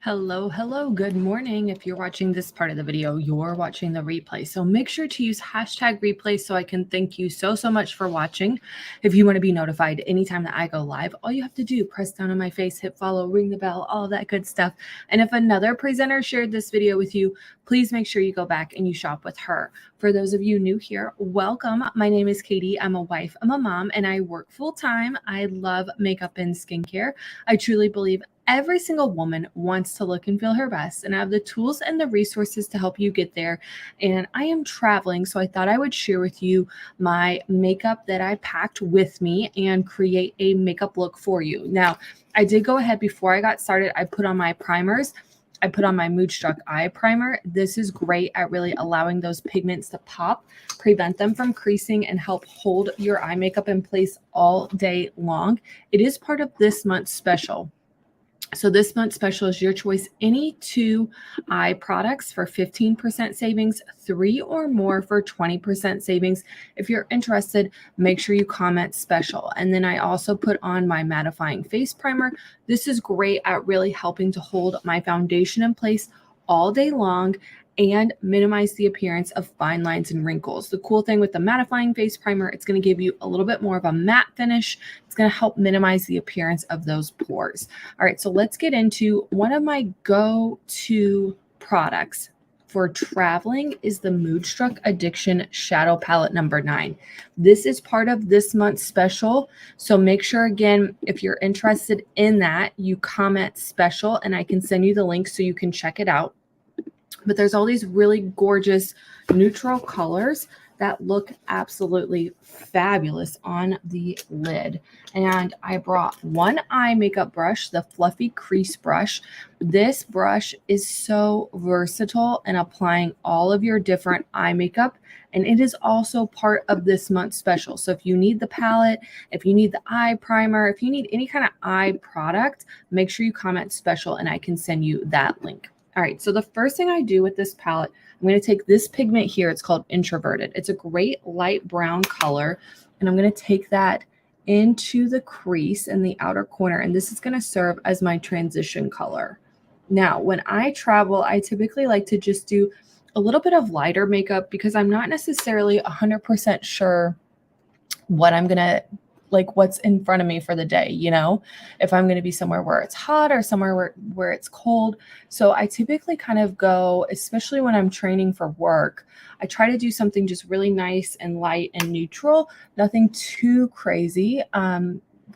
Hello, good morning. If you're watching this part of the video, you're watching the replay. So make sure to use hashtag replay so I can thank you so much for watching. If you want to be notified anytime that I go live, all you have to do, press down on my face, hit follow, ring the bell, all that good stuff. And if another presenter shared this video with you, please make sure you go back and you shop with her. For those of you new here, welcome. My name is Katie. I'm a wife, I'm a mom, and I work full time. I love makeup and skincare. I truly believe every single woman wants to look and feel her best, and I have the tools and the resources to help you get there. And I am traveling, so I thought I would share with you my makeup that I packed with me and create a makeup look for you. Now, I did go ahead before I got started. I put on my primers. I put on my Moodstruck Eye Primer. This is great at really allowing those pigments to pop, prevent them from creasing, and help hold your eye makeup in place all day long. It is part of this month's special. So this month's special is your choice. Any 2 eye products for 15% savings, 3 or more for 20% savings. If you're interested, make sure you comment special. And then I also put on my mattifying face primer. This is great at really helping to hold my foundation in place all day long and minimize the appearance of fine lines and wrinkles. The cool thing with the mattifying face primer, it's going to give you a little bit more of a matte finish. It's going to help minimize the appearance of those pores. All right, so let's get into one of my go-to products for traveling is the Moodstruck Addiction Shadow Palette number 9. This is part of this month's special. So make sure, again, if you're interested in that, you comment special and I can send you the link so you can check it out. But there's all these really gorgeous neutral colors that look absolutely fabulous on the lid. And I brought one eye makeup brush, the Fluffy Crease Brush. This brush is so versatile in applying all of your different eye makeup. And it is also part of this month's special. So if you need the palette, if you need the eye primer, if you need any kind of eye product, make sure you comment special and I can send you that link. All right, so the first thing I do with this palette, I'm going to take this pigment here. It's called Introverted. It's a great light brown color, and I'm going to take that into the crease in the outer corner, and this is going to serve as my transition color. Now, when I travel, I typically like to just do a little bit of lighter makeup because I'm not necessarily 100% sure what I'm going to what's in front of me for the day, if I'm going to be somewhere where it's hot or somewhere where it's cold. So I typically kind of go, especially when I'm training for work, I try to do something just really nice and light and neutral, nothing too crazy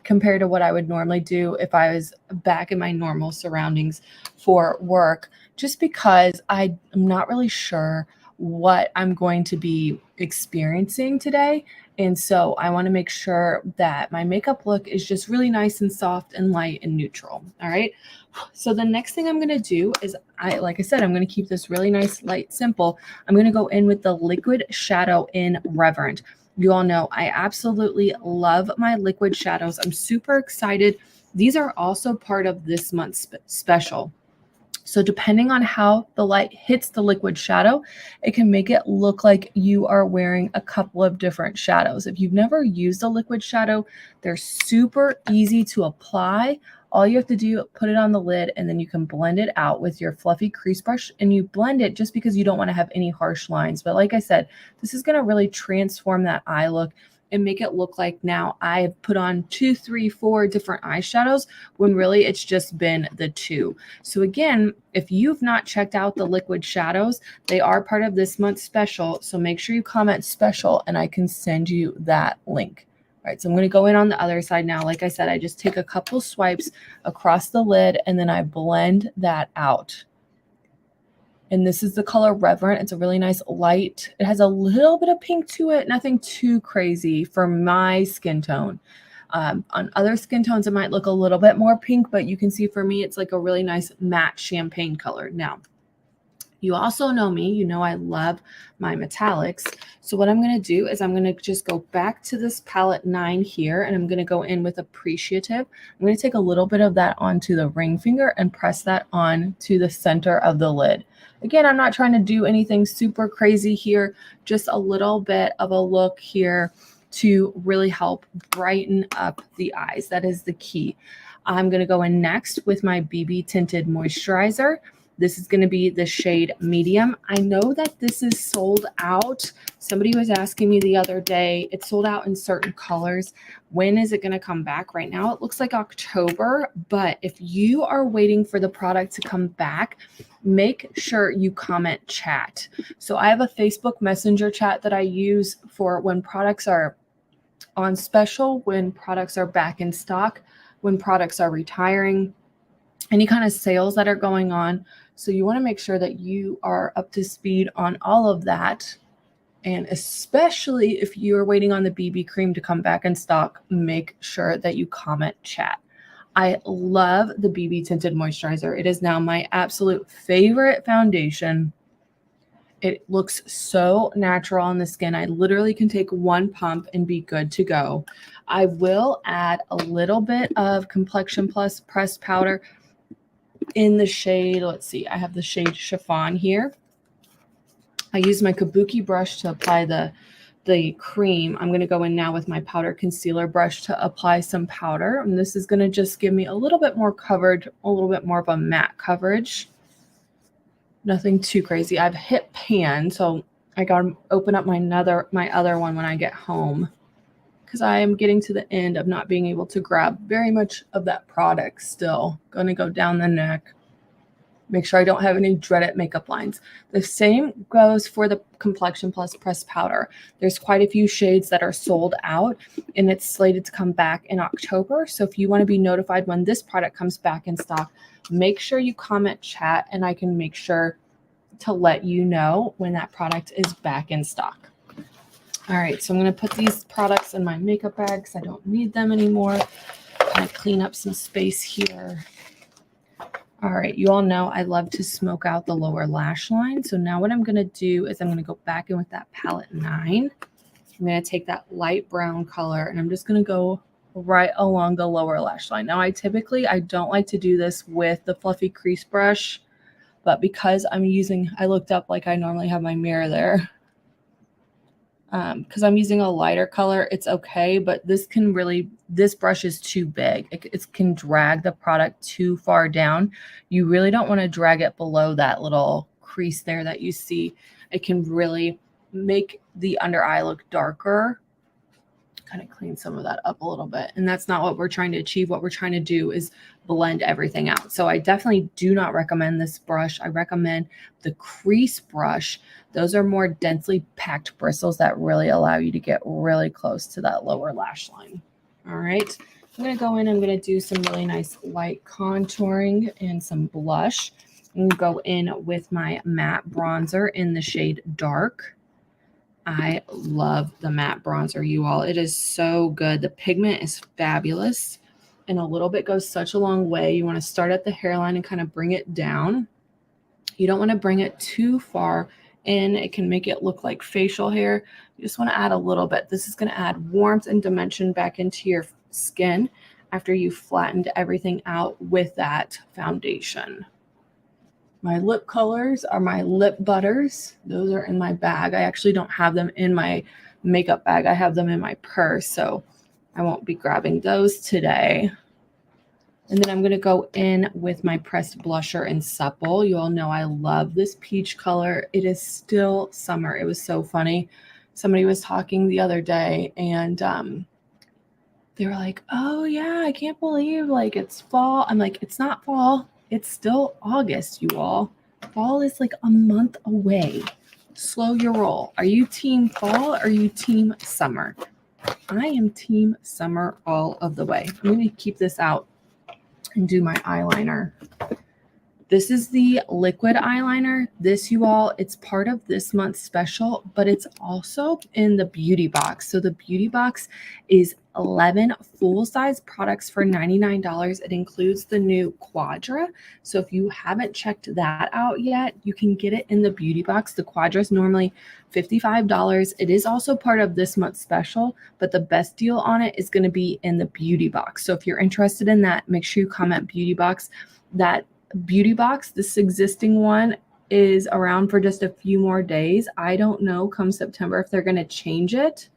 compared to what I would normally do if I was back in my normal surroundings for work, just because I'm not really sure what I'm going to be experiencing today. And so I want to make sure that my makeup look is just really nice and soft and light and neutral. All right. So the next thing I'm going to do is, like I said, I'm going to keep this really nice, light, simple. I'm going to go in with the liquid shadow in Reverend. You all know I absolutely love my liquid shadows. I'm super excited. These are also part of this month's special. So depending on how the light hits the liquid shadow, it can make it look like you are wearing a couple of different shadows. If you've never used a liquid shadow, they're super easy to apply. All you have to do, put it on the lid, and then you can blend it out with your Fluffy Crease Brush, and you blend it just because you don't want to have any harsh lines. But like I said, this is going to really transform that eye look and make it look like now I've put on 2, 3, 4 different eyeshadows when really it's just been the 2. So again, if you've not checked out the liquid shadows, they are part of this month's special. So make sure you comment special and I can send you that link. All right, so I'm going to go in on the other side now. Like I said, I just take a couple swipes across the lid and then I blend that out. And this is the color Reverent. It's a really nice light. It has a little bit of pink to it, nothing too crazy for my skin tone. On other skin tones, it might look a little bit more pink, but you can see for me, it's like a really nice matte champagne color. Now, you also know me, you know I love my metallics. So what I'm going to do is I'm going to just go back to this palette 9 here, and I'm going to go in with Appreciative. I'm going to take a little bit of that onto the ring finger and press that on to the center of the lid. Again, I'm not trying to do anything super crazy here, just a little bit of a look here to really help brighten up the eyes. That is the key. I'm going to go in next with my BB Tinted Moisturizer. This is going to be the shade medium. I know that this is sold out. Somebody was asking me the other day, it's sold out in certain colors. When is it going to come back? Right now, it looks like October, but if you are waiting for the product to come back, make sure you comment chat. So I have a Facebook Messenger chat that I use for when products are on special, when products are back in stock, when products are retiring, any kind of sales that are going on. So you want to make sure that you are up to speed on all of that. And especially if you're waiting on the BB cream to come back in stock, make sure that you comment chat. I love the BB Tinted Moisturizer. It is now my absolute favorite foundation. It looks so natural on the skin. I literally can take one pump and be good to go. I will add a little bit of Complexion Plus pressed powder in the shade, let's see, I have the shade Chiffon here. I use my Kabuki brush to apply the cream. I'm going to go in now with my powder concealer brush to apply some powder. And this is going to just give me a little bit more coverage, a little bit more of a matte coverage. Nothing too crazy. I've hit pan, so I got to open up my other one when I get home, because I am getting to the end of not being able to grab very much of that product still. Going to go down the neck. Make sure I don't have any dreaded makeup lines. The same goes for the Complexion Plus pressed powder. There's quite a few shades that are sold out, and it's slated to come back in October. So if you want to be notified when this product comes back in stock, make sure you comment chat, and I can make sure to let you know when that product is back in stock. All right, so I'm going to put these products in my makeup bag because I don't need them anymore. Kind of clean up some space here. All right, you all know I love to smoke out the lower lash line. So now what I'm going to do is I'm going to go back in with that palette 9. I'm going to take that light brown color and I'm just going to go right along the lower lash line. Now I don't like to do this with the fluffy crease brush, but because I looked up like I normally have my mirror there. Because I'm using a lighter color, it's okay, but this brush is too big. It can drag the product too far down. You really don't want to drag it below that little crease there that you see. It can really make the under eye look darker. Kind of clean some of that up a little bit. And that's not what we're trying to achieve. What we're trying to do is blend everything out. So I definitely do not recommend this brush. I recommend the crease brush. Those are more densely packed bristles that really allow you to get really close to that lower lash line. All right. I'm going to go in. I'm going to do some really nice light contouring and some blush. I'm going to go in with my matte bronzer in the shade Dark. I love the matte bronzer, you all. It is so good. The pigment is fabulous, and a little bit goes such a long way. You want to start at the hairline and kind of bring it down. You don't want to bring it too far in. It can make it look like facial hair. You just want to add a little bit. This is going to add warmth and dimension back into your skin after you've flattened everything out with that foundation. My lip colors are my lip butters. Those are in my bag. I actually don't have them in my makeup bag. I have them in my purse, so I won't be grabbing those today. And then I'm going to go in with my pressed blusher in Supple. You all know I love this peach color. It is still summer. It was so funny. Somebody was talking the other day, and they were like, oh, yeah, I can't believe, like, it's fall. I'm like, it's not fall. It's still August, you all. Fall is like a month away. Slow your roll. Are you team fall or are you team summer? I am team summer all of the way. I'm going to keep this out and do my eyeliner. This is the liquid eyeliner. This, you all, it's part of this month's special, but it's also in the beauty box. So the beauty box is 11 full-size products for $99. It includes the new Quadra. So if you haven't checked that out yet, you can get it in the beauty box. The Quadra is normally $55. It is also part of this month's special, but the best deal on it is going to be in the beauty box. So if you're interested in that, make sure you comment beauty box. That beauty box, this existing one, is around for just a few more days. I don't know come September if they're going to change it.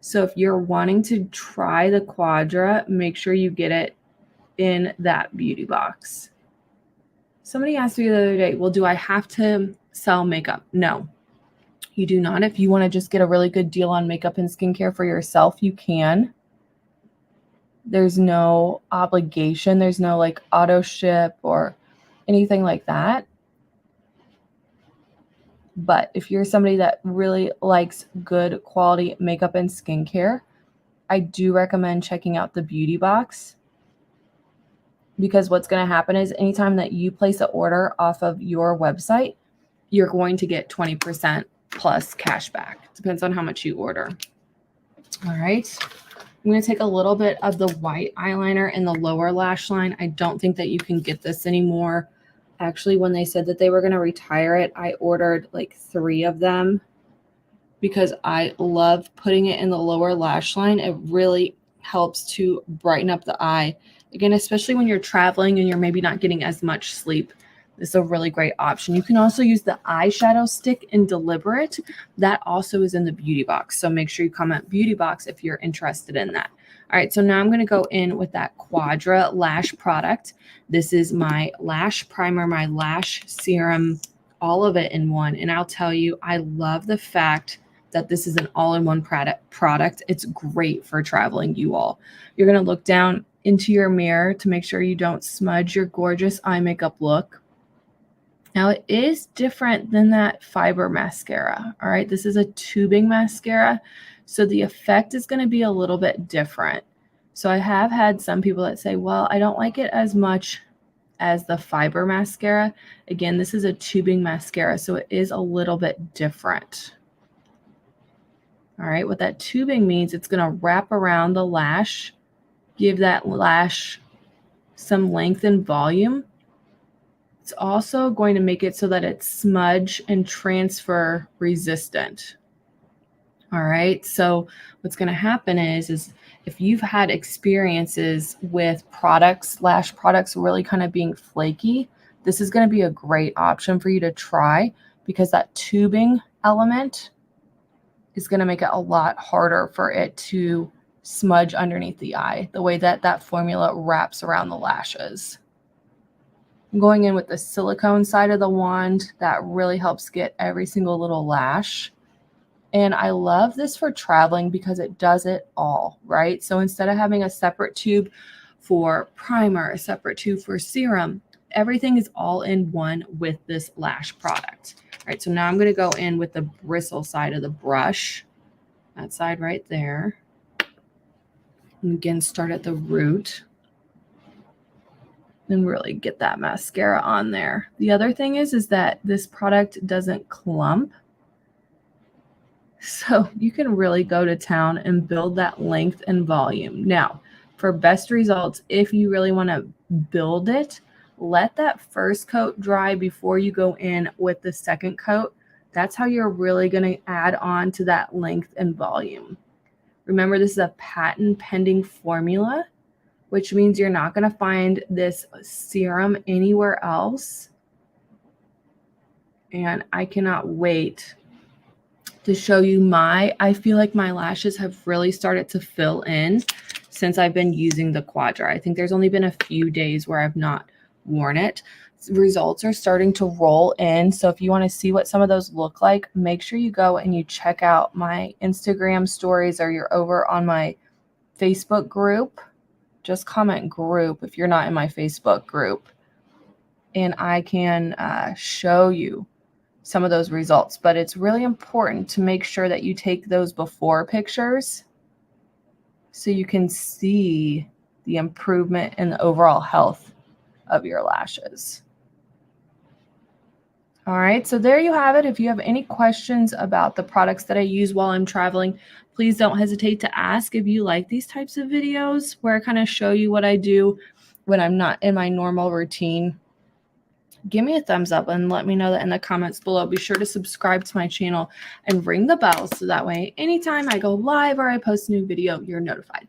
So if you're wanting to try the Quadra, make sure you get it in that beauty box. Somebody asked me the other day, well, do I have to sell makeup? No, you do not. If you want to just get a really good deal on makeup and skincare for yourself, you can. There's no obligation. There's no like auto ship or anything like that. But if you're somebody that really likes good quality makeup and skincare, I do recommend checking out the beauty box, because what's going to happen is anytime that you place an order off of your website, you're going to get 20% plus cash back. Depends on how much you order. All right. I'm going to take a little bit of the white eyeliner in the lower lash line. I don't think that you can get this anymore. Actually, when they said that they were going to retire it, I ordered like 3 of them because I love putting it in the lower lash line. It really helps to brighten up the eye. Again, especially when you're traveling and you're maybe not getting as much sleep. This is a really great option. You can also use the eyeshadow stick in Deliberate. That also is in the beauty box. So make sure you comment beauty box if you're interested in that. All right, so now I'm going to go in with that Quadra lash product. This is my lash primer, my lash serum, all of it in one. And I'll tell you, I love the fact that this is an all-in-one product. It's great for traveling, you all. You're going to look down into your mirror to make sure you don't smudge your gorgeous eye makeup look. Now, it is different than that fiber mascara. All right, this is a tubing mascara, so the effect is going to be a little bit different. So I have had some people that say, well, I don't like it as much as the fiber mascara. Again, this is a tubing mascara, so it is a little bit different. All right, what that tubing means, it's going to wrap around the lash, give that lash some length and volume. It's also going to make it so that it's smudge and transfer resistant. All right, so what's going to happen is if you've had experiences with lash products really kind of being flaky, this is going to be a great option for you to try, because that tubing element is going to make it a lot harder for it to smudge underneath the eye, the way that that formula wraps around the lashes. I'm going in with the silicone side of the wand. That really helps get every single little lash. And I love this for traveling because it does it all, right? So instead of having a separate tube for primer, a separate tube for serum, everything is all in one with this lash product. All right, so now I'm going to go in with the bristle side of the brush, that side right there. And again, start at the root. And really get that mascara on there. The other thing is that this product doesn't clump. So you can really go to town and build that length and volume. Now, for best results, if you really want to build it, let that first coat dry before you go in with the second coat. That's how you're really going to add on to that length and volume. Remember, this is a patent pending formula, which means you're not going to find this serum anywhere else. And I cannot wait to show you I feel like my lashes have really started to fill in since I've been using the Quadra. I think there's only been a few days where I've not worn it. Results are starting to roll in. So if you want to see what some of those look like, make sure you go and you check out my Instagram stories, or you're over on my Facebook group. Just comment group if you're not in my Facebook group, and I can show you some of those results. But it's really important to make sure that you take those before pictures so you can see the improvement in the overall health of your lashes. All right, so there you have it. If you have any questions about the products that I use while I'm traveling, please don't hesitate to ask. If you like these types of videos where I kind of show you what I do when I'm not in my normal routine, give me a thumbs up and let me know that in the comments below. Be sure to subscribe to my channel and ring the bell so that way anytime I go live or I post a new video, you're notified.